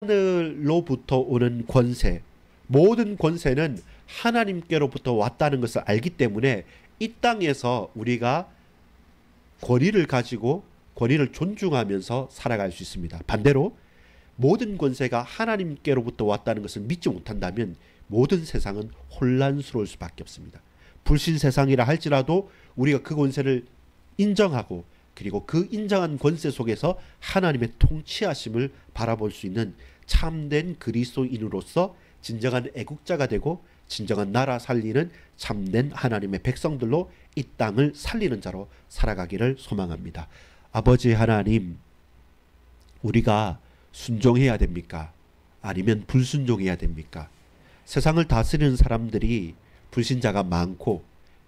하늘로부터 오는 권세, 모든 권세는 하나님께로부터 왔다는 것을 알기 때문에 이 땅에서 우리가 권위를 가지고 권위를 존중하면서 살아갈 수 있습니다. 반대로 모든 권세가 하나님께로부터 왔다는 것을 믿지 못한다면 모든 세상은 혼란스러울 수밖에 없습니다. 불신 세상이라 할지라도 우리가 그 권세를 인정하고 그리고 그 인정한 권세 속에서 하나님의 통치하심을 바라볼 수 있는 참된 그리스도인으로서 진정한 애국자가 되고 진정한 나라 살리는 참된 하나님의 백성들로 이 땅을 살리는 자로 살아가기를 소망합니다. 아버지 하나님, 우리가 순종해야 됩니까? 아니면 불순종해야 됩니까? 세상을 다스리는 사람들이 불신자가 많고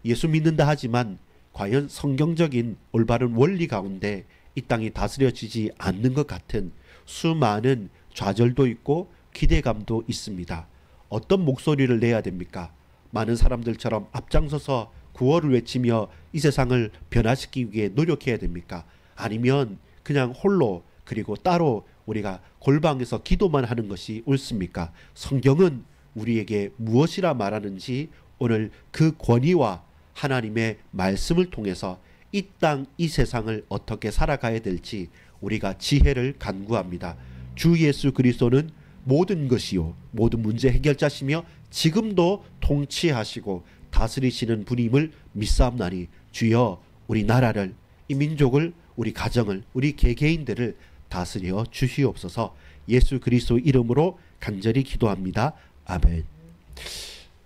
예수 믿는다 하지만 과연 성경적인 올바른 원리 가운데 이 땅이 다스려지지 않는 것 같은 수많은 좌절도 있고 기대감도 있습니다. 어떤 목소리를 내야 됩니까? 많은 사람들처럼 앞장서서 구호를 외치며 이 세상을 변화시키기 위해 노력해야 됩니까? 아니면 그냥 홀로 그리고 따로 우리가 골방에서 기도만 하는 것이 옳습니까? 성경은 우리에게 무엇이라 말하는지 오늘 그 권위와 하나님의 말씀을 통해서 이 땅, 이 세상을 어떻게 살아가야 될지 우리가 지혜를 간구합니다. 주 예수 그리스도는 모든 것이요 모든 문제 해결자시며 지금도 통치하시고 다스리시는 분임을 믿사옵나니 주여 우리 나라를, 이 민족을, 우리 가정을, 우리 개개인들을 다스려 주시옵소서. 예수 그리스도 이름으로 간절히 기도합니다. 아멘.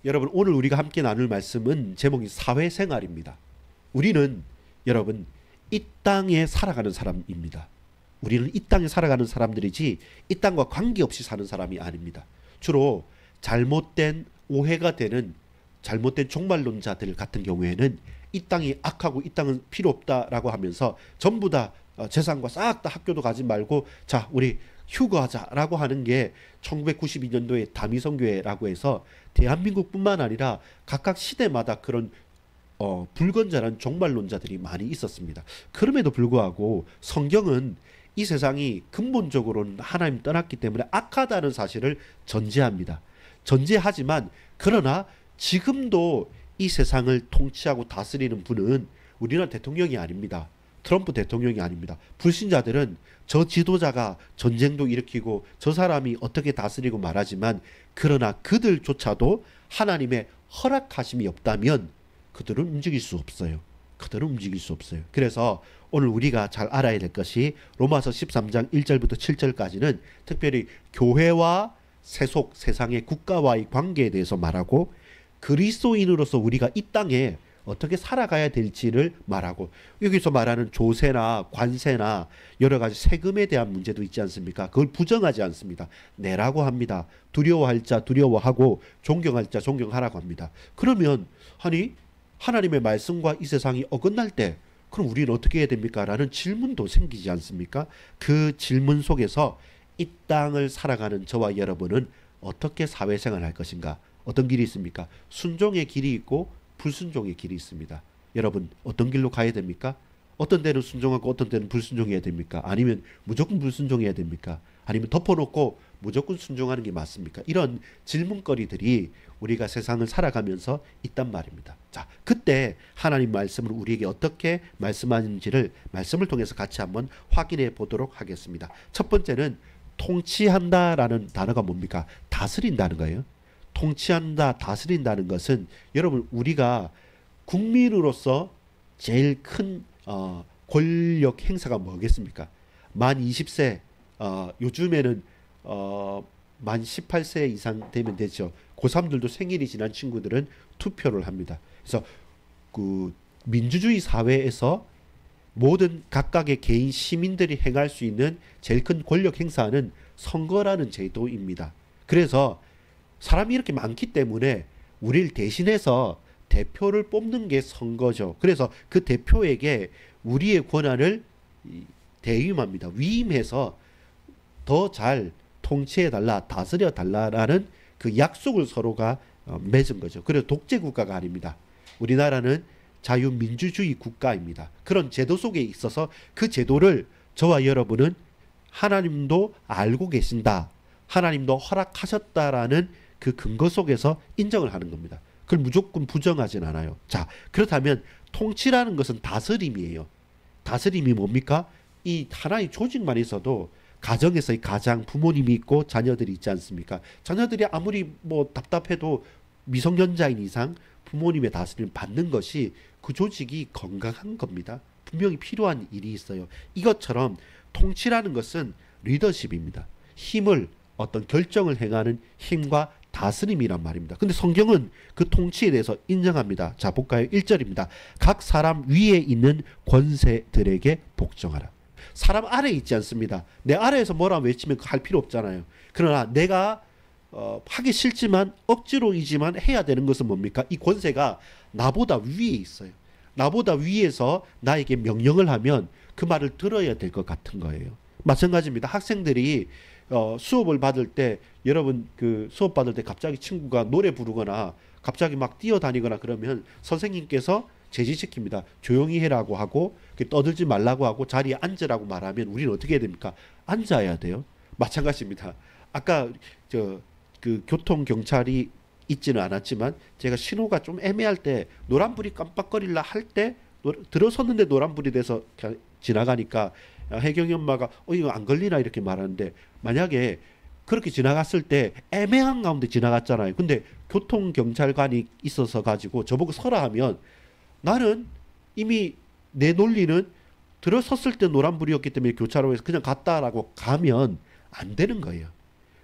여러분, 오늘 우리가 함께 나눌 말씀은 제목이 사회생활입니다. 우리는 여러분 이 땅에 살아가는 사람입니다. 우리는 이 땅에 살아가는 사람들이지 이 땅과 관계없이 사는 사람이 아닙니다. 주로 잘못된 오해가 되는 잘못된 종말론자들 같은 경우에는 이 땅이 악하고 이 땅은 필요 없다라고 하면서 전부 다 재산과 싹 다 학교도 가지 말고 자 우리 휴거하자라고 하는 게 1992년도에 다미성교회라고 해서 대한민국뿐만 아니라 각각 시대마다 그런 불건전한 종말론자들이 많이 있었습니다. 그럼에도 불구하고 성경은 이 세상이 근본적으로는 하나님 떠났기 때문에 악하다는 사실을 전제합니다. 전제하지만 그러나 지금도 이 세상을 통치하고 다스리는 분은 우리나라 대통령이 아닙니다. 트럼프 대통령이 아닙니다. 불신자들은 저 지도자가 전쟁도 일으키고 저 사람이 어떻게 다스리고 말하지만 그러나 그들조차도 하나님의 허락하심이 없다면 그들은 움직일 수 없어요. 그들은 움직일 수 없어요. 그래서 오늘 우리가 잘 알아야 될 것이 로마서 13장 1절부터 7절까지는 특별히 교회와 세속 세상의 국가와의 관계에 대해서 말하고 그리스도인으로서 우리가 이 땅에 어떻게 살아가야 될지를 말하고 여기서 말하는 조세나 관세나 여러 가지 세금에 대한 문제도 있지 않습니까? 그걸 부정하지 않습니다. 내라고 합니다. 두려워할 자 두려워하고 존경할 자 존경하라고 합니다. 그러면 아니 하나님의 말씀과 이 세상이 어긋날 때 그럼 우리는 어떻게 해야 됩니까? 라는 질문도 생기지 않습니까? 그 질문 속에서 이 땅을 살아가는 저와 여러분은 어떻게 사회생활을 할 것인가? 어떤 길이 있습니까? 순종의 길이 있고 불순종의 길이 있습니다. 여러분 어떤 길로 가야 됩니까? 어떤 때는 순종하고 어떤 때는 불순종해야 됩니까? 아니면 무조건 불순종해야 됩니까? 아니면 덮어놓고 무조건 순종하는 게 맞습니까? 이런 질문거리들이 우리가 세상을 살아가면서 있단 말입니다. 자, 그때 하나님 말씀을 우리에게 어떻게 말씀하는지를 말씀을 통해서 같이 한번 확인해 보도록 하겠습니다. 첫 번째는 통치한다라는 단어가 뭡니까? 다스린다는 거예요. 통치한다, 다스린다는 것은 여러분 우리가 국민으로서 제일 큰 권력 행사가 뭐겠습니까? 만 20세, 요즘에는 만 18세 이상 되면 되죠. 고3들도 생일이 지난 친구들은 투표를 합니다. 그래서 그 민주주의 사회에서 모든 각각의 개인 시민들이 행할 수 있는 제일 큰 권력 행사는 선거라는 제도입니다. 그래서 사람이 이렇게 많기 때문에 우리를 대신해서 대표를 뽑는 게 선거죠. 그래서 그 대표에게 우리의 권한을 대임합니다. 위임해서 더 잘 통치해달라, 다스려달라라는 그 약속을 서로가 맺은 거죠. 그래서 독재 국가가 아닙니다. 우리나라는 자유민주주의 국가입니다. 그런 제도 속에 있어서 그 제도를 저와 여러분은 하나님도 알고 계신다 하나님도 허락하셨다라는 그 근거 속에서 인정을 하는 겁니다. 그걸 무조건 부정하진 않아요. 자, 그렇다면 통치라는 것은 다스림이에요. 다스림이 뭡니까? 이 하나의 조직만 있어도 가정에서 이 가장 부모님이 있고 자녀들이 있지 않습니까? 자녀들이 아무리 뭐 답답해도 미성년자인 이상 부모님의 다스림을 받는 것이 그 조직이 건강한 겁니다. 분명히 필요한 일이 있어요. 이것처럼 통치라는 것은 리더십입니다. 힘을 어떤 결정을 행하는 힘과 다스림이란 말입니다. 근데 성경은 그 통치에 대해서 인정합니다. 자, 볼까요? 1절입니다. 각 사람 위에 있는 권세들에게 복종하라. 사람 아래에 있지 않습니다. 내 아래에서 뭐라 외치면 할 필요 없잖아요. 그러나 내가 하기 싫지만 억지로이지만 해야 되는 것은 뭡니까? 이 권세가 나보다 위에 있어요. 나보다 위에서 나에게 명령을 하면 그 말을 들어야 될 것 같은 거예요. 마찬가지입니다. 학생들이 수업을 받을 때, 여러분 그 수업 받을 때 갑자기 친구가 노래 부르거나 갑자기 막 뛰어다니거나 그러면 선생님께서 제지시킵니다. 조용히 해라고 하고 떠들지 말라고 하고 자리에 앉으라고 말하면 우리는 어떻게 해야 됩니까? 앉아야 돼요. 마찬가지입니다. 아까 그 교통 경찰이 있지는 않았지만 제가 신호가 좀 애매할 때 노란불이 깜빡거릴라 할 때 들어섰는데 노란불이 돼서 지나가니까 혜경이 엄마가 이거 안 걸리나 이렇게 말하는데, 만약에 그렇게 지나갔을 때 애매한 가운데 지나갔잖아요. 근데 교통경찰관이 있어서 가지고 저보고 서라 하면 나는 이미 내 논리는 들어섰을 때 노란불이었기 때문에 교차로에서 그냥 갔다라고 가면 안 되는 거예요.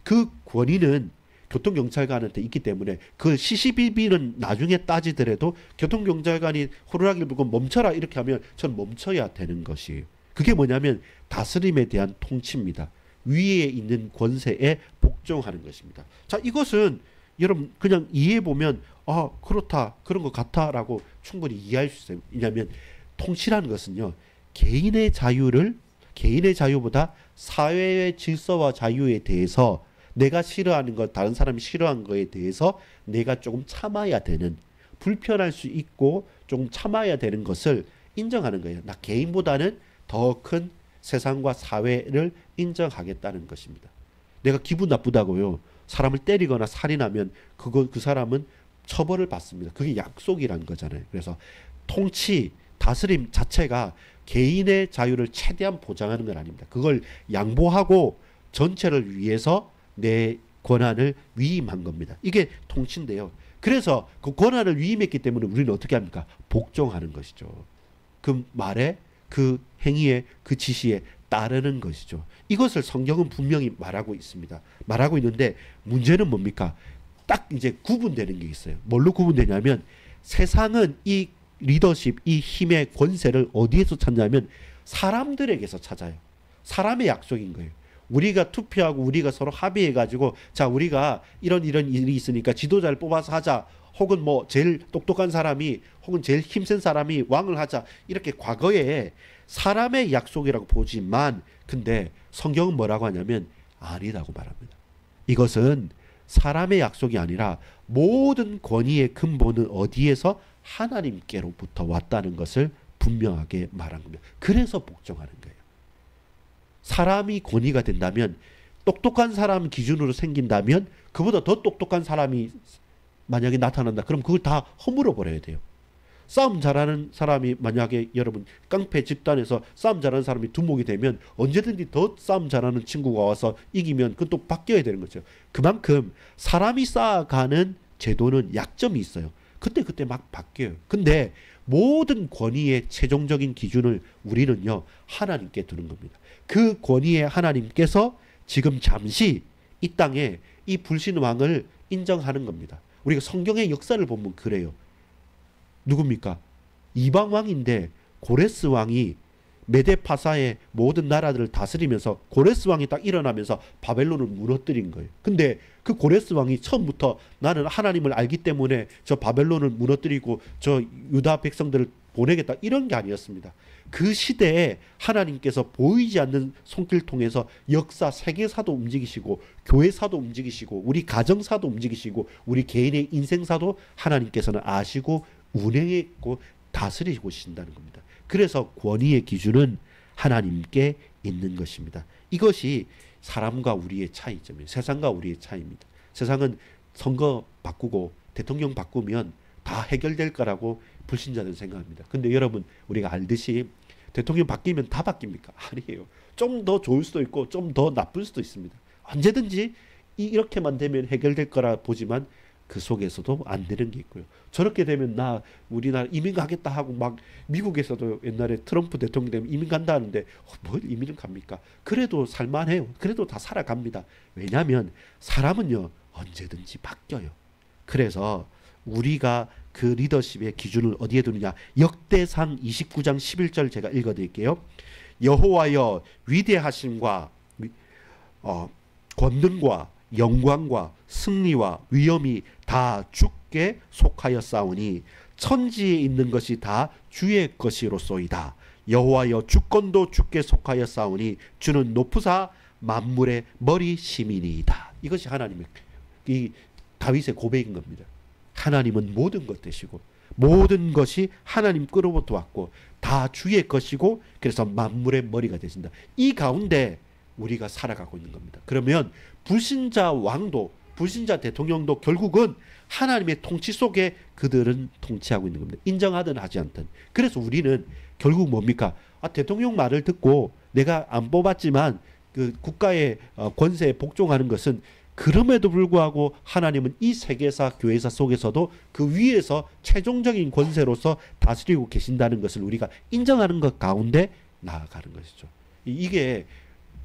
그 권위는 교통경찰관한테 있기 때문에 그 시시비비는 나중에 따지더라도 교통경찰관이 호루라기를 불고 멈춰라 이렇게 하면 전 멈춰야 되는 것이에요. 그게 뭐냐면 다스림에 대한 통치입니다. 위에 있는 권세에 복종하는 것입니다. 자, 이것은 여러분 그냥 이해해보면 그렇다, 그런 것 같다라고 충분히 이해할 수 있어요. 왜냐하면 통치라는 것은요, 개인의 자유보다 사회의 질서와 자유에 대해서 내가 싫어하는 것, 다른 사람이 싫어하는 거에 대해서 내가 조금 참아야 되는, 불편할 수 있고 조금 참아야 되는 것을 인정하는 거예요. 나 개인보다는 더 큰 세상과 사회를 인정하겠다는 것입니다. 내가 기분 나쁘다고요, 사람을 때리거나 살인하면 그 사람은 처벌을 받습니다. 그게 약속이라는 거잖아요. 그래서 통치, 다스림 자체가 개인의 자유를 최대한 보장하는 건 아닙니다. 그걸 양보하고 전체를 위해서 내 권한을 위임한 겁니다. 이게 통치인데요. 그래서 그 권한을 위임했기 때문에 우리는 어떻게 합니까? 복종하는 것이죠. 그 말에, 그 행위에, 그 지시에 따르는 것이죠. 이것을 성경은 분명히 말하고 있습니다. 말하고 있는데 문제는 뭡니까? 딱 이제 구분되는 게 있어요. 뭘로 구분되냐면, 세상은 이 리더십, 이 힘의 권세를 어디에서 찾냐면 사람들에게서 찾아요. 사람의 약속인 거예요. 우리가 투표하고 우리가 서로 합의해가지고, 자, 우리가 이런 일이 있으니까 지도자를 뽑아서 하자, 혹은 뭐 제일 똑똑한 사람이, 혹은 제일 힘센 사람이 왕을 하자, 이렇게 과거에 사람의 약속이라고 보지만, 근데 성경은 뭐라고 하냐면 아니라고 말합니다. 이것은 사람의 약속이 아니라 모든 권위의 근본은 어디에서? 하나님께로부터 왔다는 것을 분명하게 말한 겁니다. 그래서 복종하는 거예요. 사람이 권위가 된다면, 똑똑한 사람 기준으로 생긴다면, 그보다 더 똑똑한 사람이 만약에 나타난다, 그럼 그걸 다 허물어 버려야 돼요. 싸움 잘하는 사람이 만약에 여러분 깡패 집단에서 싸움 잘하는 사람이 두목이 되면 언제든지 더 싸움 잘하는 친구가 와서 이기면 그건 또 바뀌어야 되는 거죠. 그만큼 사람이 쌓아가는 제도는 약점이 있어요. 그때 막 바뀌어요. 근데 모든 권위의 최종적인 기준을 우리는요, 하나님께 두는 겁니다. 그 권위의 하나님께서 지금 잠시 이 땅에 이 불신왕을 인정하는 겁니다. 우리가 성경의 역사를 보면 그래요. 누굽니까? 이방왕인데 고레스 왕이 메데파사의 모든 나라들을 다스리면서 고레스 왕이 딱 일어나면서 바벨론을 무너뜨린 거예요. 근데 그 고레스 왕이 처음부터 나는 하나님을 알기 때문에 저 바벨론을 무너뜨리고 저 유다 백성들을 보내겠다, 이런 게 아니었습니다. 그 시대에 하나님께서 보이지 않는 손길 통해서 역사, 세계사도 움직이시고 교회사도 움직이시고 우리 가정사도 움직이시고 우리 개인의 인생사도 하나님께서는 아시고 운행했고 다스리고 계신다는 겁니다. 그래서 권위의 기준은 하나님께 있는 것입니다. 이것이 사람과 우리의 차이점이에요. 세상과 우리의 차이입니다. 세상은 선거 바꾸고 대통령 바꾸면 다 해결될 거라고 불신자들은 생각합니다. 근데 여러분 우리가 알듯이 대통령 바뀌면 다 바뀝니까? 아니에요. 좀 더 좋을 수도 있고 좀 더 나쁠 수도 있습니다. 언제든지 이렇게만 되면 해결될 거라 보지만 그 속에서도 안 되는 게 있고요. 저렇게 되면 나 우리나라 이민 가겠다 하고 막 미국에서도 옛날에 트럼프 대통령 되면 이민 간다 하는데 뭘 이민을 갑니까? 그래도 살만해요. 그래도 다 살아갑니다. 왜냐하면 사람은요 언제든지 바뀌어요. 그래서 우리가 그 리더십의 기준을 어디에 두느냐? 역대상 29장 11절 제가 읽어드릴게요. 여호와여 위대하심과 권능과 영광과 승리와 위엄이 다 주께 속하였사오니 천지에 있는 것이 다 주의 것이로소이다. 여호와여 주권도 주께 속하였사오니 주는 높으사 만물의 머리심이니이다. 이것이 하나님의 이 다윗의 고백인 겁니다. 하나님은 모든 것 되시고 모든 것이 하나님께로부터 왔고 다 주의 것이고 그래서 만물의 머리가 되신다. 이 가운데 우리가 살아가고 있는 겁니다. 그러면 불신자 왕도 불신자 대통령도 결국은 하나님의 통치 속에 그들은 통치하고 있는 겁니다. 인정하든 하지 않든. 그래서 우리는 결국 뭡니까? 대통령 말을 듣고 내가 안 뽑았지만 그 국가의 권세에 복종하는 것은 그럼에도 불구하고 하나님은 이 세계사 교회사 속에서도 그 위에서 최종적인 권세로서 다스리고 계신다는 것을 우리가 인정하는 것 가운데 나아가는 것이죠. 이게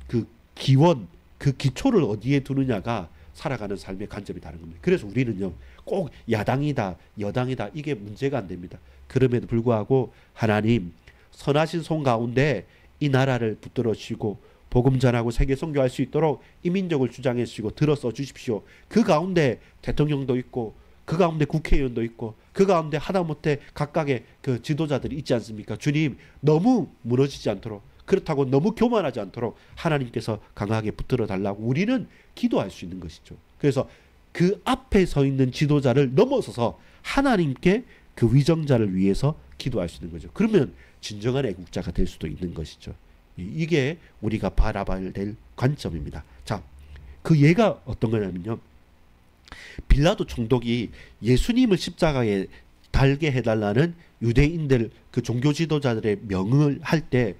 그 기원, 그 기초를 어디에 두느냐가 살아가는 삶의 관점이 다른 겁니다. 그래서 우리는요 꼭 야당이다 여당이다 이게 문제가 안 됩니다. 그럼에도 불구하고 하나님 선하신 손 가운데 이 나라를 붙들어 주시고 복음 전하고 세계 선교할 수 있도록 이민족을 주장해 주시고 들어서 주십시오. 그 가운데 대통령도 있고 그 가운데 국회의원도 있고 그 가운데 하다못해 각각의 그 지도자들이 있지 않습니까? 주님 너무 무너지지 않도록 그렇다고 너무 교만하지 않도록 하나님께서 강하게 붙들어 달라고 우리는 기도할 수 있는 것이죠. 그래서 그 앞에 서 있는 지도자를 넘어서서 하나님께 그 위정자를 위해서 기도할 수 있는 거죠. 그러면 진정한 애국자가 될 수도 있는 것이죠. 이게 우리가 바라봐야 될 관점입니다. 자, 그 예가 어떤 거냐면요. 빌라도 총독이 예수님을 십자가에 달게 해달라는 유대인들 그 종교 지도자들의 명을 할 때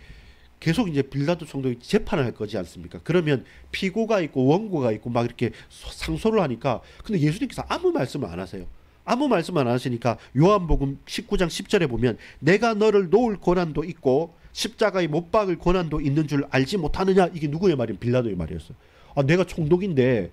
계속 이제 빌라도 총독이 재판을 할 거지 않습니까? 그러면 피고가 있고 원고가 있고 막 이렇게 상소를 하니까 근데 예수님께서 아무 말씀을 안 하세요. 아무 말씀 안 하시니까 요한복음 19장 10절에 보면 내가 너를 놓을 권한도 있고 십자가에 못 박을 권한도 있는 줄 알지 못하느냐. 이게 누구의 말이에요? 빌라도의 말이었어요. 내가 총독인데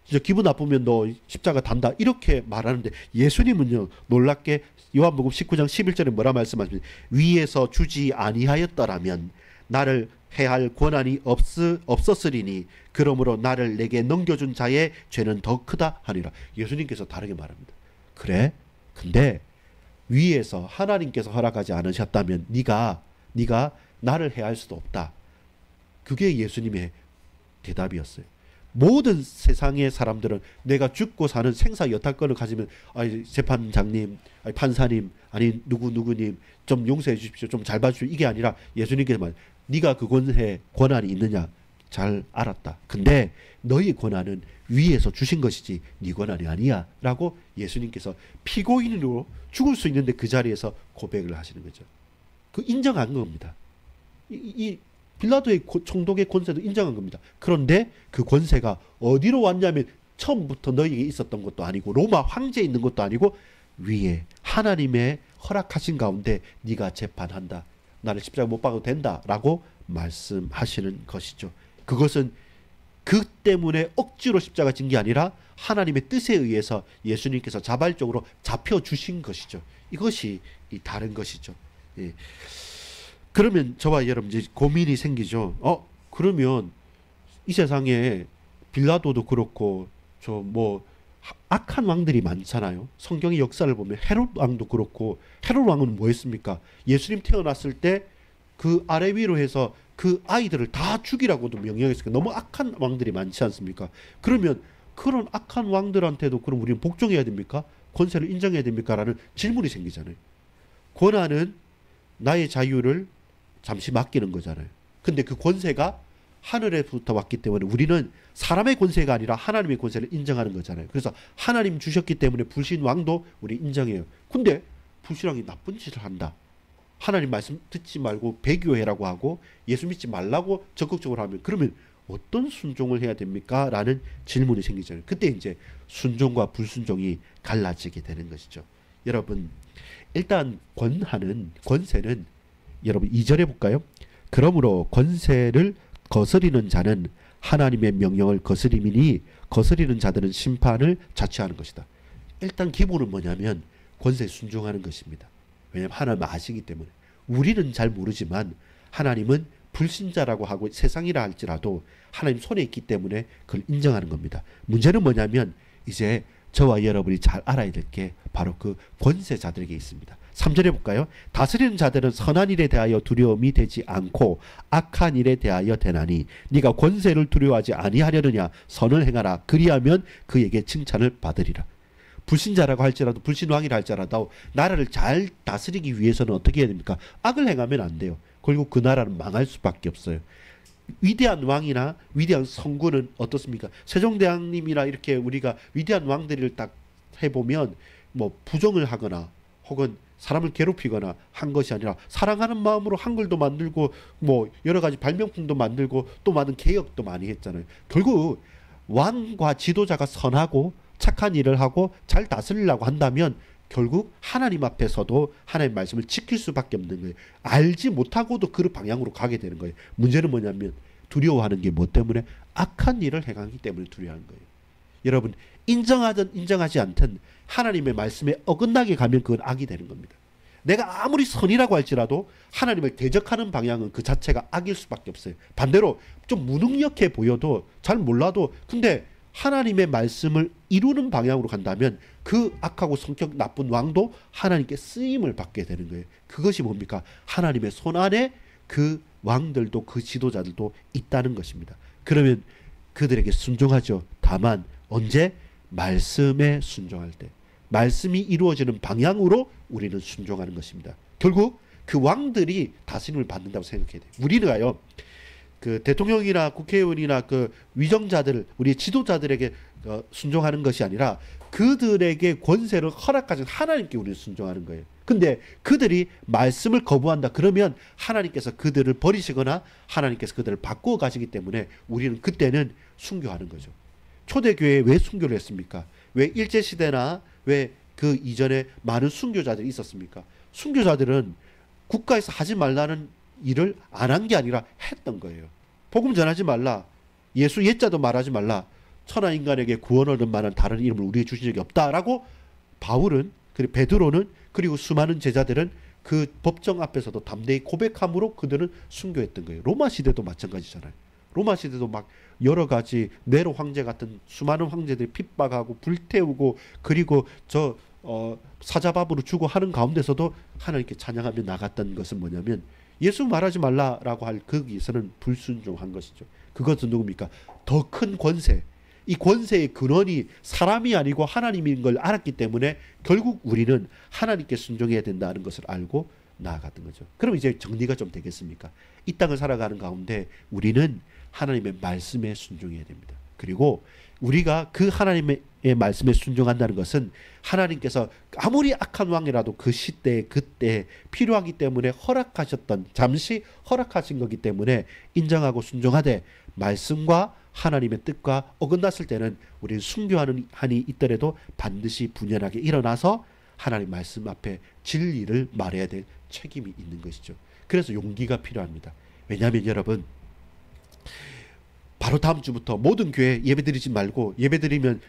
진짜 기분 나쁘면 너 십자가 단다 이렇게 말하는데 예수님은요 놀랍게 요한복음 19장 11절에 뭐라 말씀하십니까? 위에서 주지 아니하였더라면 나를 해할 권한이 없었으리니 그러므로 나를 내게 넘겨준 자의 죄는 더 크다 하니라. 예수님께서 다르게 말합니다. 그래? 근데 위에서 하나님께서 허락하지 않으셨다면 네가 나를 해할 수도 없다. 그게 예수님의 대답이었어요. 모든 세상의 사람들은 내가 죽고 사는 생사 여탈권을 가지면 재판장님, 판사님, 아니 누구님 좀 용서해 주십시오. 좀 잘 봐주십시오. 이게 아니라 예수님께서 말 네가 그 권한이 있느냐? 잘 알았다. 근데 너희 권한은 위에서 주신 것이지 네 권한이 아니야 라고 예수님께서 피고인으로 죽을 수 있는데 그 자리에서 고백을 하시는 거죠. 그 인정한 겁니다. 이 빌라도의 총독의 권세도 인정한 겁니다. 그런데 그 권세가 어디로 왔냐면 처음부터 너희에게 있었던 것도 아니고 로마 황제에 있는 것도 아니고 위에 하나님의 허락하신 가운데 네가 재판한다. 나를 십자가 못 박아도 된다라고 말씀하시는 것이죠. 그것은 그 때문에 억지로 십자가 진 게 아니라 하나님의 뜻에 의해서 예수님께서 자발적으로 잡혀주신 것이죠. 이것이 다른 것이죠. 예. 그러면 저와 여러분 이제 고민이 생기죠. 그러면 이 세상에 빌라도도 그렇고 저 뭐 악한 왕들이 많잖아요. 성경의 역사를 보면 헤롯 왕도 그렇고 헤롯 왕은 뭐 했습니까? 예수님 태어났을 때 그 아래 위로 해서 그 아이들을 다 죽이라고도 명령했으니까 너무 악한 왕들이 많지 않습니까? 그러면 그런 악한 왕들한테도 그럼 우리는 복종해야 됩니까? 권세를 인정해야 됩니까? 라는 질문이 생기잖아요. 권한은 나의 자유를 잠시 맡기는 거잖아요. 근데 그 권세가 하늘에부터 왔기 때문에 우리는 사람의 권세가 아니라 하나님의 권세를 인정하는 거잖아요. 그래서 하나님 주셨기 때문에 불신 왕도 우리 인정해요. 근데 불신왕이 나쁜 짓을 한다. 하나님 말씀 듣지 말고 배교해라고 하고 예수 믿지 말라고 적극적으로 하면 그러면 어떤 순종을 해야 됩니까? 라는 질문이 생기잖아요. 그때 이제 순종과 불순종이 갈라지게 되는 것이죠. 여러분 일단 권세는 여러분 2절에 볼까요? 그러므로 권세를 거스리는 자는 하나님의 명령을 거스림이니 거스리는 자들은 심판을 자취하는 것이다. 일단 기본은 뭐냐면 권세에 순종하는 것입니다. 왜냐하면 하나님은 아시기 때문에. 우리는 잘 모르지만 하나님은 불신자라고 하고 세상이라 할지라도 하나님 손에 있기 때문에 그걸 인정하는 겁니다. 문제는 뭐냐면 이제 저와 여러분이 잘 알아야 될 게 바로 그 권세자들에게 있습니다. 3절에 볼까요? 다스리는 자들은 선한 일에 대하여 두려움이 되지 않고 악한 일에 대하여 되나니 네가 권세를 두려워하지 아니하려느냐 선을 행하라 그리하면 그에게 칭찬을 받으리라. 불신자라고 할지라도 불신왕이라 할지라도 나라를 잘 다스리기 위해서는 어떻게 해야 됩니까? 악을 행하면 안 돼요. 그리고 그 나라는 망할 수밖에 없어요. 위대한 왕이나 위대한 성군은 어떻습니까? 세종대왕님이나 이렇게 우리가 위대한 왕들을 딱 해보면 뭐 부정을 하거나 혹은 사람을 괴롭히거나 한 것이 아니라 사랑하는 마음으로 한글도 만들고 뭐 여러 가지 발명품도 만들고 또 많은 개혁도 많이 했잖아요. 결국 왕과 지도자가 선하고 착한 일을 하고 잘 다스리려고 한다면 결국 하나님 앞에서도 하나님의 말씀을 지킬 수밖에 없는 거예요. 알지 못하고도 그 방향으로 가게 되는 거예요. 문제는 뭐냐면 두려워하는 게 뭐 때문에? 악한 일을 행하기 때문에 두려워하는 거예요. 여러분 인정하든 인정하지 않든 하나님의 말씀에 어긋나게 가면 그건 악이 되는 겁니다. 내가 아무리 선이라고 할지라도 하나님을 대적하는 방향은 그 자체가 악일 수밖에 없어요. 반대로 좀 무능력해 보여도 잘 몰라도 근데 하나님의 말씀을 이루는 방향으로 간다면 그 악하고 성격 나쁜 왕도 하나님께 쓰임을 받게 되는 거예요. 그것이 뭡니까? 하나님의 손 안에 그 왕들도 그 지도자들도 있다는 것입니다. 그러면 그들에게 순종하죠. 다만 언제? 말씀에 순종할 때. 말씀이 이루어지는 방향으로 우리는 순종하는 것입니다. 결국 그 왕들이 다스림을 받는다고 생각해야 돼요. 우리가요. 그 대통령이나 국회의원이나 그 위정자들, 우리 지도자들에게 순종하는 것이 아니라 그들에게 권세를 허락하신 하나님께 우리는 순종하는 거예요. 근데 그들이 말씀을 거부한다 그러면 하나님께서 그들을 버리시거나 하나님께서 그들을 바꾸어 가시기 때문에 우리는 그때는 순교하는 거죠. 초대교회에 왜 순교를 했습니까? 왜 일제시대나 왜 그 이전에 많은 순교자들이 있었습니까? 순교자들은 국가에서 하지 말라는 일을 안 한 게 아니라 했던 거예요. 복음 전하지 말라. 예수 옛자도 말하지 말라. 천하 인간에게 구원 얻을 만한 다른 이름을 우리에게 주신 적이 없다라고 바울은 그리고 베드로는 그리고 수많은 제자들은 그 법정 앞에서도 담대히 고백함으로 그들은 순교했던 거예요. 로마 시대도 마찬가지잖아요. 로마 시대도 막 여러 가지 네로 황제 같은 수많은 황제들이 핍박하고 불태우고 그리고 사자밥으로 주고 하는 가운데서도 하나님께 찬양하며 나갔던 것은 뭐냐면 예수 말하지 말라라고 할 거기에서는 불순종한 것이죠. 그것은 누굽니까? 더 큰 권세. 이 권세의 근원이 사람이 아니고 하나님인 걸 알았기 때문에 결국 우리는 하나님께 순종해야 된다는 것을 알고 나아갔던 거죠. 그럼 이제 정리가 좀 되겠습니까? 이 땅을 살아가는 가운데 우리는 하나님의 말씀에 순종해야 됩니다. 그리고 우리가 그 하나님의 말씀에 순종한다는 것은 하나님께서 아무리 악한 왕이라도 그 시대에 그때 필요하기 때문에 잠시 허락하신 거기 때문에 인정하고 순종하되 말씀과 하나님의 뜻과 어긋났을 때는 우리는 순교하는 한이 있더라도 반드시 분연하게 일어나서 하나님 말씀 앞에 진리를 말해야 될 책임이 있는 것이죠. 그래서 용기가 필요합니다. 왜냐하면 여러분 바로 다음 주부터 모든 교회 예배드리지 말고 예배드리면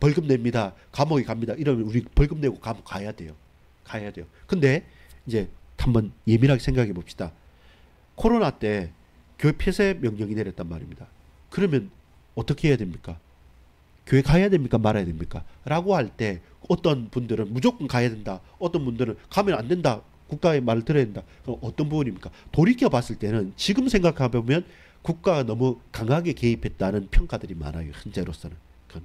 벌금 냅니다. 감옥에 갑니다. 이러면 우리 벌금 내고 감옥 가야 돼요. 가야 돼요. 근데 이제 한번 예민하게 생각해 봅시다. 코로나 때 교회 폐쇄 명령이 내렸단 말입니다. 그러면 어떻게 해야 됩니까? 교회 가야 됩니까? 말아야 됩니까? 라고 할 때 어떤 분들은 무조건 가야 된다. 어떤 분들은 가면 안 된다. 국가의 말을 들어야 된다. 그럼 어떤 부분입니까? 돌이켜 봤을 때는 지금 생각해보면 국가가 너무 강하게 개입했다는 평가들이 많아요. 현재로서는.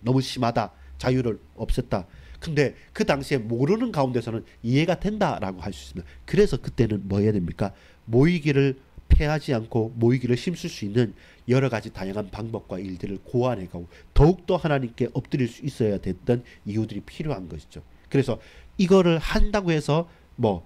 너무 심하다. 자유를 없앴다. 근데 그 당시에 모르는 가운데서는 이해가 된다라고 할 수 있습니다. 그래서 그때는 뭐 해야 됩니까? 모이기를 패하지 않고 모이기를 힘쓸 수 있는 여러 가지 다양한 방법과 일들을 고안해가고 더욱더 하나님께 엎드릴 수 있어야 됐던 이유들이 필요한 것이죠. 그래서 이거를 한다고 해서 뭐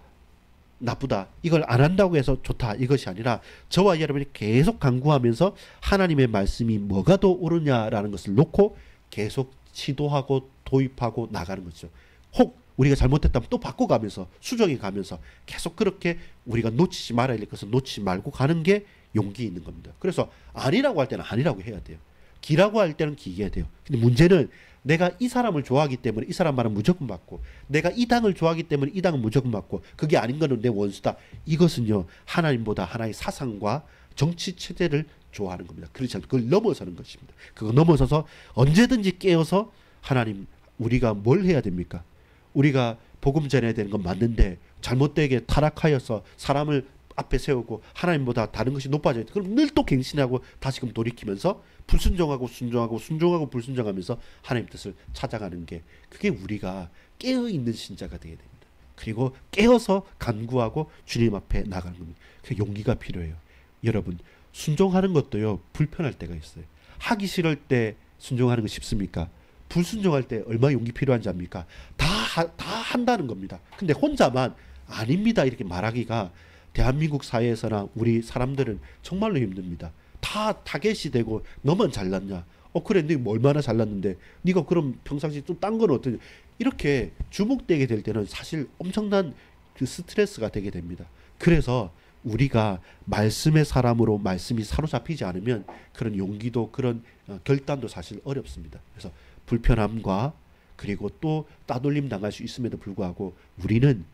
나쁘다, 이걸 안 한다고 해서 좋다, 이것이 아니라 저와 여러분이 계속 간구하면서 하나님의 말씀이 뭐가 더 옳으냐라는 것을 놓고 계속 시도하고 도입하고 나가는 거죠. 혹 우리가 잘못했다면 또 바꿔가면서 수정해 가면서 계속 그렇게 우리가 놓치지 말아야 될 것을 놓치지 말고 가는 게 용기 있는 겁니다. 그래서 아니라고 할 때는 아니라고 해야 돼요. 기라고 할 때는 기해야 돼요. 근데 문제는 내가 이 사람을 좋아하기 때문에 이 사람 말은 무조건 맞고, 내가 이 당을 좋아하기 때문에 이 당은 무조건 맞고, 그게 아닌 거는 내 원수다. 이것은요, 하나님보다 하나의 사상과 정치 체제를 좋아하는 겁니다. 그렇지 않고 그걸 넘어서는 것입니다. 그거 넘어서서 언제든지 깨어서 하나님, 우리가 뭘 해야 됩니까? 우리가 복음 전해야 되는 건 맞는데 잘못되게 타락하여서 사람을 앞에 세우고 하나님보다 다른 것이 높아져야 돼. 그럼 늘 또 갱신하고 다시금 돌이키면서 불순종하고 순종하고 순종하고 불순종하면서 하나님 뜻을 찾아가는 게, 그게 우리가 깨어있는 신자가 되게 됩니다. 그리고 깨어서 간구하고 주님 앞에 나가는 겁니다. 그 용기가 필요해요. 여러분, 순종하는 것도요, 불편할 때가 있어요. 하기 싫을 때 순종하는 거 쉽습니까? 불순종할 때 얼마나 용기 필요한지 압니까? 다 한다는 겁니다. 근데 혼자만 아닙니다 이렇게 말하기가 대한민국 사회에서나 우리 사람들은 정말로 힘듭니다. 다 타겟이 되고 너만 잘났냐? 그래, 네 얼마나 잘났는데 네가 그럼 평상시 또 딴 건 어떠냐? 이렇게 주목되게 될 때는 사실 엄청난 그 스트레스가 되게 됩니다. 그래서 우리가 말씀의 사람으로 말씀이 사로잡히지 않으면 그런 용기도 그런 결단도 사실 어렵습니다. 그래서 불편함과 그리고 또 따돌림 당할 수 있음에도 불구하고 우리는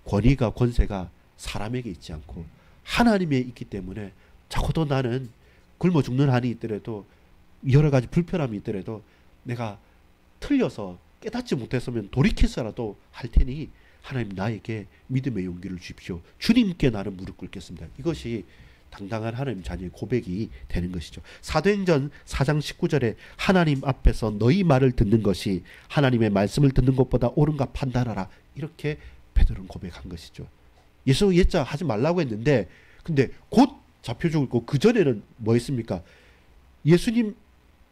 권위가 권세가 사람에게 있지 않고 하나님에 있기 때문에 적어도 나는 굶어 죽는 한이 있더라도 여러 가지 불편함이 있더라도 내가 틀려서 깨닫지 못했으면 돌이켜서라도 할 테니 하나님 나에게 믿음의 용기를 주십시오. 주님께 나는 무릎 꿇겠습니다. 이것이 당당한 하나님 자녀의 고백이 되는 것이죠. 사도행전 4장 19절에 하나님 앞에서 너희 말을 듣는 것이 하나님의 말씀을 듣는 것보다 옳은가 판단하라. 이렇게 베드로는 고백한 것이죠. 예수 예자 하지 말라고 했는데 근데 곧 잡혀 죽고 그 전에는 뭐 했습니까? 예수님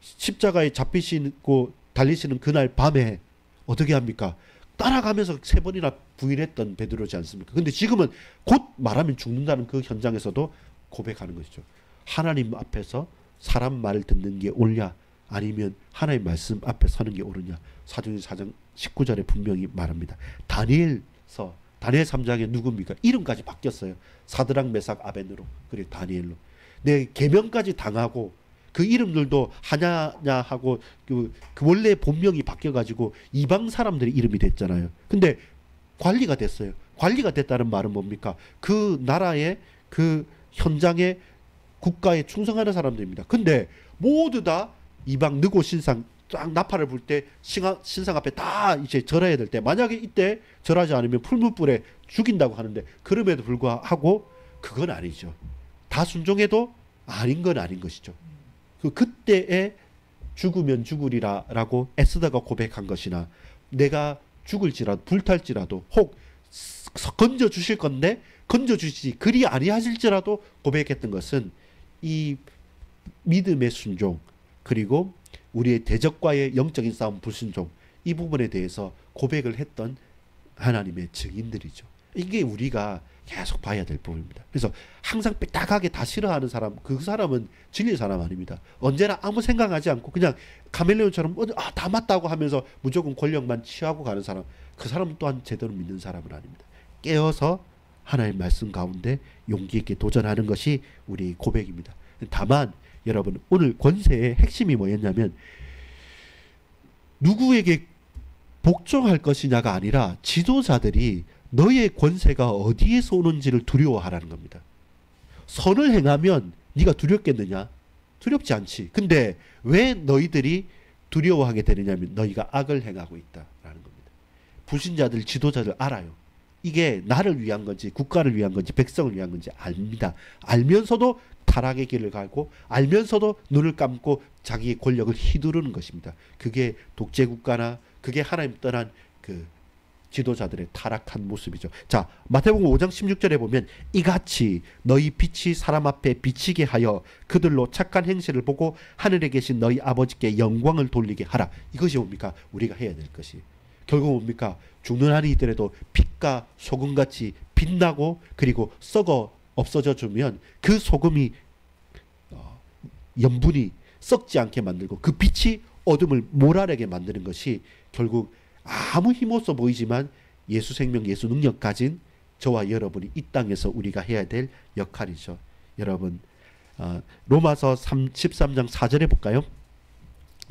십자가에 잡히시고 달리시는 그날 밤에 어떻게 합니까? 따라가면서 3번이나 부인했던 베드로지 않습니까? 근데 지금은 곧 말하면 죽는다는 그 현장에서도 고백하는 것이죠. 하나님 앞에서 사람 말을 듣는 게 옳냐 아니면 하나님 말씀 앞에 서는 게 옳으냐. 사도행전 4장 19절에 분명히 말합니다. 다니엘 3장에 누굽니까? 이름까지 바뀌었어요. 사드락 메삭 아벤느로 그리고 다니엘로. 내 계명까지 당하고 그 이름들도 하냐냐 하고 그 원래 본명이 바뀌어가지고 이방 사람들의 이름이 됐잖아요. 근데 관리가 됐어요. 관리가 됐다는 말은 뭡니까? 그 나라의 그 현장의 국가에 충성하는 사람들입니다. 근데 모두 다 이방 느고 신상 쫙 나팔을 불 때 신상 앞에 다 이제 절해야 될 때 만약에 이때 절하지 않으면 풀무불에 죽인다고 하는데 그럼에도 불구하고 그건 아니죠. 다 순종해도 아닌 건 아닌 것이죠. 그때에 죽으면 죽으리라라고 에스더가 고백한 것이나 내가 죽을지라도 불탈지라도 혹 건져 주실 건데 건져 주시지 그리 아니하실지라도 고백했던 것은 이 믿음의 순종 그리고 우리의 대적과의 영적인 싸움 불순종 이 부분에 대해서 고백을 했던 하나님의 증인들이죠. 이게 우리가 계속 봐야 될 부분입니다. 그래서 항상 빽딱하게 다 싫어하는 사람, 그 사람은 진리의 사람 아닙니다. 언제나 아무 생각하지 않고 그냥 카멜레온처럼 다 맞다고 하면서 무조건 권력만 취하고 가는 사람, 그 사람 또한 제대로 믿는 사람은 아닙니다. 깨어서 하나님의 말씀 가운데 용기 있게 도전하는 것이 우리 고백입니다. 다만 여러분 오늘 권세의 핵심이 뭐였냐면 누구에게 복종할 것이냐가 아니라 지도자들이 너의 권세가 어디에서 오는지를 두려워하라는 겁니다. 선을 행하면 네가 두렵겠느냐? 두렵지 않지. 근데 왜 너희들이 두려워하게 되느냐면 너희가 악을 행하고 있다라는 겁니다. 불신자들, 지도자들 알아요. 이게 나를 위한 건지 국가를 위한 건지 백성을 위한 건지 압니다. 알면서도 타락의 길을 가고 알면서도 눈을 감고 자기의 권력을 휘두르는 것입니다. 그게 독재국가나 그게 하나님 떠난 그 지도자들의 타락한 모습이죠. 자, 마태복음 5장 16절에 보면 이같이 너희 빛이 사람 앞에 비치게 하여 그들로 착한 행실을 보고 하늘에 계신 너희 아버지께 영광을 돌리게 하라. 이것이 뭡니까? 우리가 해야 될 것이. 결국 뭡니까? 죽는 한이 있더라도 빛과 소금같이 빛나고 그리고 썩어 없어져 주면 그 소금이 염분이 썩지 않게 만들고 그 빛이 어둠을 몰아내게 만드는 것이 결국 아무 힘없어 보이지만 예수 생명, 예수 능력 가진 저와 여러분이 이 땅에서 우리가 해야 될 역할이죠. 여러분, 로마서 13장 4절에 볼까요?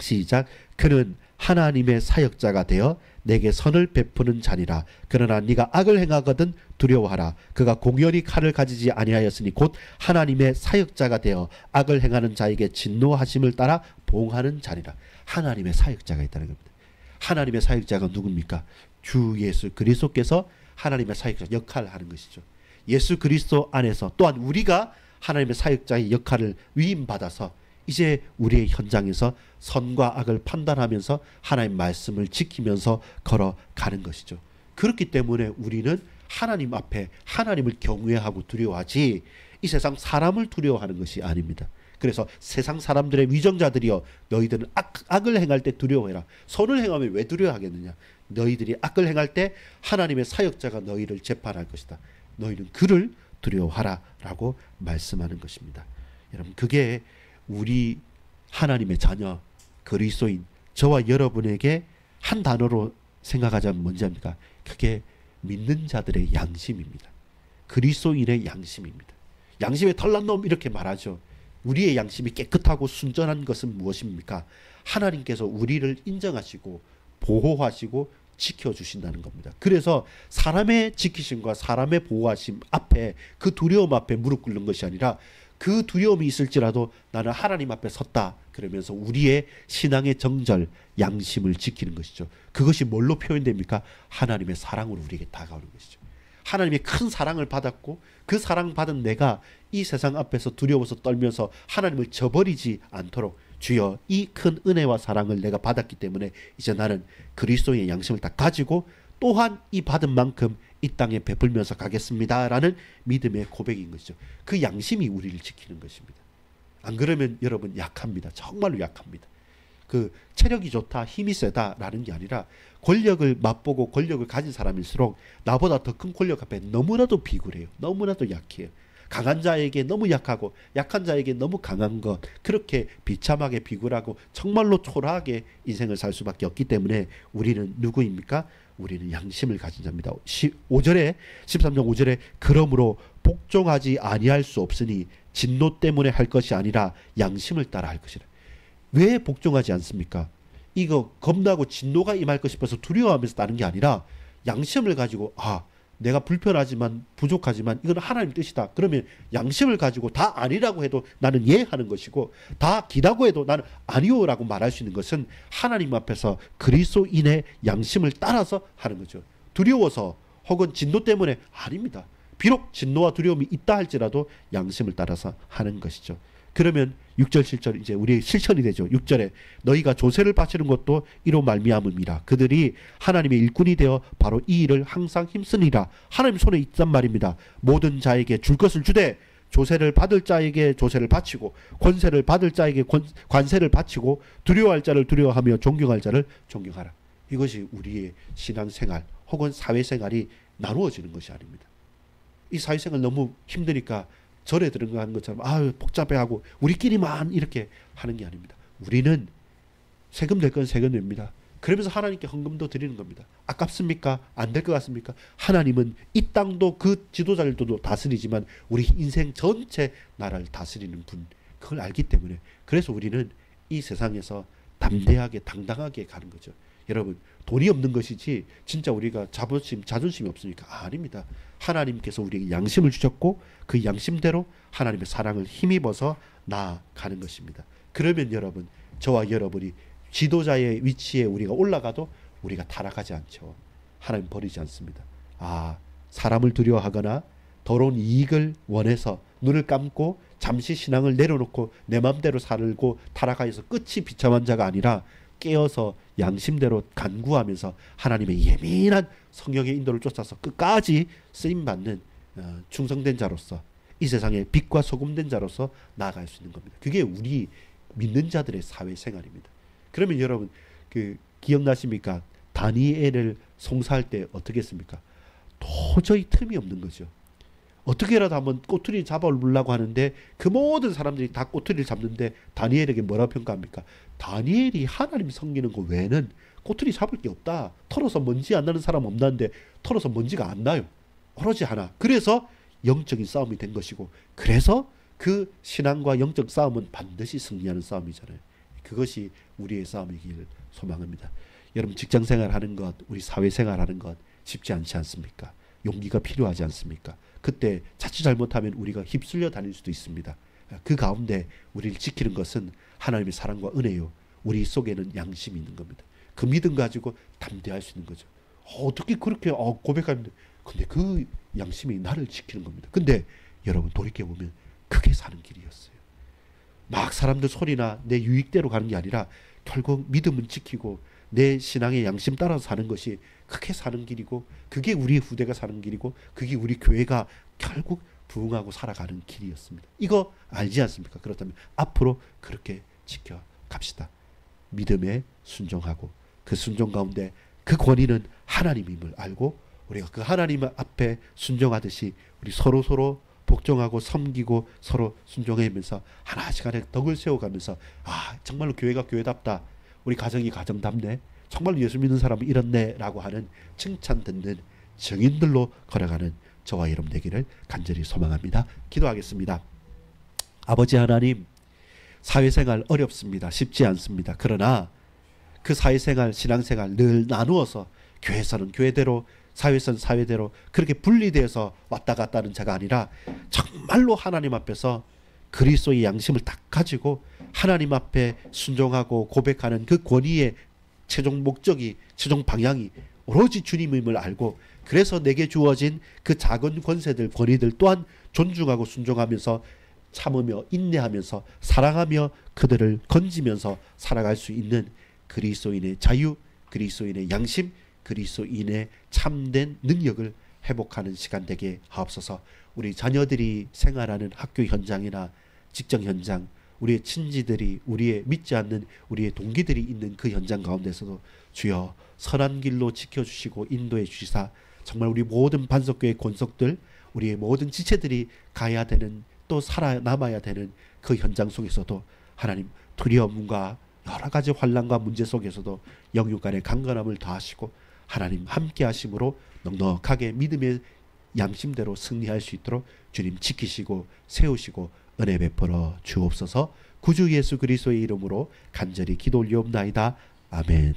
시작. 그는 하나님의 사역자가 되어 내게 선을 베푸는 자니라. 그러나 네가 악을 행하거든 두려워하라. 그가 공연히 칼을 가지지 아니하였으니 곧 하나님의 사역자가 되어 악을 행하는 자에게 진노하심을 따라 봉하는 자니라. 하나님의 사역자가 있다는 겁니다. 하나님의 사역자가 누굽니까? 주 예수 그리스도께서 하나님의 사역자 역할을 하는 것이죠. 예수 그리스도 안에서 또한 우리가 하나님의 사역자의 역할을 위임받아서 이제 우리의 현장에서 선과 악을 판단하면서 하나님 말씀을 지키면서 걸어가는 것이죠. 그렇기 때문에 우리는 하나님 앞에 하나님을 경외하고 두려워하지 이 세상 사람을 두려워하는 것이 아닙니다. 그래서 세상 사람들의 위정자들이여 너희들은 악을 행할 때 두려워해라. 선을 행하면 왜 두려워하겠느냐. 너희들이 악을 행할 때 하나님의 사역자가 너희를 재판할 것이다. 너희는 그를 두려워하라 라고 말씀하는 것입니다. 여러분, 그게 우리 하나님의 자녀 그리스도인 저와 여러분에게 한 단어로 생각하자면 뭔지 압니까? 그게 믿는 자들의 양심입니다. 그리스도인의 양심입니다. 양심에 털난 놈 이렇게 말하죠. 우리의 양심이 깨끗하고 순전한 것은 무엇입니까? 하나님께서 우리를 인정하시고 보호하시고 지켜주신다는 겁니다. 그래서 사람의 지키심과 사람의 보호하심 앞에 그 두려움 앞에 무릎 꿇는 것이 아니라 그 두려움이 있을지라도 나는 하나님 앞에 섰다 그러면서 우리의 신앙의 정절 양심을 지키는 것이죠. 그것이 뭘로 표현됩니까? 하나님의 사랑으로 우리에게 다가오는 것이죠. 하나님의 큰 사랑을 받았고 그 사랑 받은 내가 이 세상 앞에서 두려워서 떨면서 하나님을 저버리지 않도록 주여 이 큰 은혜와 사랑을 내가 받았기 때문에 이제 나는 그리스도의 양심을 다 가지고 또한 이 받은 만큼 이 땅에 베풀면서 가겠습니다 라는 믿음의 고백인 것이죠. 그 양심이 우리를 지키는 것입니다. 안 그러면 여러분 약합니다. 정말로 약합니다. 그 체력이 좋다, 힘이 세다라는 게 아니라 권력을 맛보고 권력을 가진 사람일수록 나보다 더 큰 권력 앞에 너무나도 비굴해요. 너무나도 약해요. 강한 자에게 너무 약하고 약한 자에게 너무 강한 것, 그렇게 비참하게 비굴하고 정말로 초라하게 인생을 살 수밖에 없기 때문에 우리는 누구입니까? 우리는 양심을 가진 자입니다. 13장 5절에 그러므로 복종하지 아니할 수 없으니 진노 때문에 할 것이 아니라 양심을 따라 할 것이라. 왜 복종하지 않습니까? 이거 겁나고 진노가 임할 것 싶어서 두려워하면서 따는 게 아니라 양심을 가지고 내가 불편하지만 부족하지만 이건 하나님 뜻이다. 그러면 양심을 가지고 다 아니라고 해도 나는 예 하는 것이고 다 기라고 해도 나는 아니요라고 말할 수 있는 것은 하나님 앞에서 그리스도인의 양심을 따라서 하는 거죠. 두려워서 혹은 진노 때문에 아닙니다. 비록 진노와 두려움이 있다 할지라도 양심을 따라서 하는 것이죠. 그러면 6절 7절 이제 우리의 실천이 되죠. 6절에 너희가 조세를 바치는 것도 이로 말미암음이라. 그들이 하나님의 일꾼이 되어 바로 이 일을 항상 힘쓰니라. 하나님 손에 있단 말입니다. 모든 자에게 줄 것을 주되 조세를 받을 자에게 조세를 바치고 권세를 받을 자에게 관세를 바치고 두려워할 자를 두려워하며 존경할 자를 존경하라. 이것이 우리의 신앙생활 혹은 사회생활이 나누어지는 것이 아닙니다. 이 사회생활 너무 힘드니까 절에 들어가는 것처럼 복잡해하고 우리끼리만 이렇게 하는 게 아닙니다. 우리는 세금 낼 건 세금 냅니다. 그러면서 하나님께 헌금도 드리는 겁니다. 아깝습니까? 안 될 것 같습니까? 하나님은 이 땅도 그 지도자들도 다스리지만 우리 인생 전체 나라를 다스리는 분, 그걸 알기 때문에 그래서 우리는 이 세상에서 담대하게 당당하게 가는 거죠. 여러분, 돈이 없는 것이지 진짜 우리가 자존심이 없으니까 아닙니다. 하나님께서 우리에게 양심을 주셨고 그 양심대로 하나님의 사랑을 힘입어서 나아가는 것입니다. 그러면 여러분, 저와 여러분이 지도자의 위치에 우리가 올라가도 우리가 타락하지 않죠. 하나님 버리지 않습니다. 사람을 두려워하거나 더러운 이익을 원해서 눈을 감고 잠시 신앙을 내려놓고 내 마음대로 살고 타락하여서 끝이 비참한 자가 아니라 깨어서 양심대로 간구하면서 하나님의 예민한 성령의 인도를 쫓아서 끝까지 쓰임받는 충성된 자로서 이 세상의 빛과 소금된 자로서 나아갈 수 있는 겁니다. 그게 우리 믿는 자들의 사회생활입니다. 그러면 여러분 기억나십니까? 다니엘을 송사할 때 어떻게 했습니까? 도저히 틈이 없는 거죠. 어떻게라도 한번 꼬투리 잡아보려고 하는데 그 모든 사람들이 다 꼬투리를 잡는데 다니엘에게 뭐라고 평가합니까? 다니엘이 하나님 섬기는 거 외에는 꼬투리 잡을 게 없다. 털어서 먼지 안 나는 사람 없는데 털어서 먼지가 안 나요. 오로지 하나. 그래서 영적인 싸움이 된 것이고, 그래서 그 신앙과 영적 싸움은 반드시 승리하는 싸움이잖아요. 그것이 우리의 싸움이길 소망합니다. 여러분 직장생활 하는 것, 우리 사회생활 하는 것 쉽지 않지 않습니까? 용기가 필요하지 않습니까? 그때 자칫 잘못하면 우리가 휩쓸려 다닐 수도 있습니다. 그 가운데 우리를 지키는 것은 하나님의 사랑과 은혜요. 우리 속에는 양심이 있는 겁니다. 그 믿음 가지고 담대할 수 있는 거죠. 어떻게 그렇게 고백하는데, 근데 그 양심이 나를 지키는 겁니다. 근데 여러분 돌이켜보면 그게 사는 길이었어요. 막 사람들 소리나 내 유익대로 가는 게 아니라 결국 믿음은 지키고 내 신앙의 양심 따라서 사는 것이 그게 사는 길이고, 그게 우리 후대가 사는 길이고, 그게 우리 교회가 결국 부흥하고 살아가는 길이었습니다. 이거 알지 않습니까? 그렇다면 앞으로 그렇게 지켜갑시다. 믿음에 순종하고 그 순종 가운데 그 권위는 하나님임을 알고 우리가 그 하나님 앞에 순종하듯이 우리 서로 복종하고 섬기고 서로 순종하면서 하나씩 하나씩 덕을 세워가면서 정말로 교회가 교회답다. 우리 가정이 가정답네. 정말로 예수 믿는 사람은 이렇네 라고 하는 칭찬 듣는 증인들로 걸어가는 저와 여러분 되기를 간절히 소망합니다. 기도하겠습니다. 아버지 하나님, 사회생활 어렵습니다. 쉽지 않습니다. 그러나 그 사회생활, 신앙생활 늘 나누어서 교회에서는 교회대로, 사회에서는 사회대로 그렇게 분리되어서 왔다 갔다 하는 자가 아니라 정말로 하나님 앞에서 그리스도의 양심을 딱 가지고 하나님 앞에 순종하고 고백하는 그 권위의 최종 목적이, 최종 방향이 오로지 주님임을 알고, 그래서 내게 주어진 그 작은 권세들, 권위들 또한 존중하고 순종하면서 참으며 인내하면서 사랑하며 그들을 건지면서 살아갈 수 있는 그리스도인의 자유, 그리스도인의 양심, 그리스도인의 참된 능력을 회복하는 시간 되게 하옵소서. 우리 자녀들이 생활하는 학교 현장이나 직장 현장, 우리의 친지들이, 우리의 믿지 않는 우리의 동기들이 있는 그 현장 가운데서도 주여 선한 길로 지켜주시고 인도해 주시사 정말 우리 모든 반석교회 권속들, 우리의 모든 지체들이 가야 되는, 또 살아남아야 되는 그 현장 속에서도 하나님 두려움과 여러 가지 환난과 문제 속에서도 영육 간의 강건함을 더하시고 하나님 함께 하심으로 넉넉하게 믿음의 양심대로 승리할 수 있도록 주님 지키시고 세우시고 은혜 베풀어 주옵소서. 구주 예수 그리스도의 이름으로 간절히 기도 올리옵나이다. 아멘.